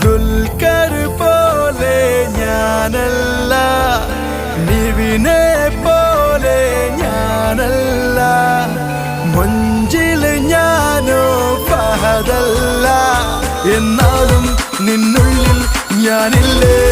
ദുൽഖർ പോലെ ഞാനല്ല, നിവിനെ പോലെ ഞാനല്ല, മൊഞ്ചിൽ ഞാനോ ഫഹദല്ല. എന്നാലും നിന്നുള്ളിൽ ഞാനില്ലേ.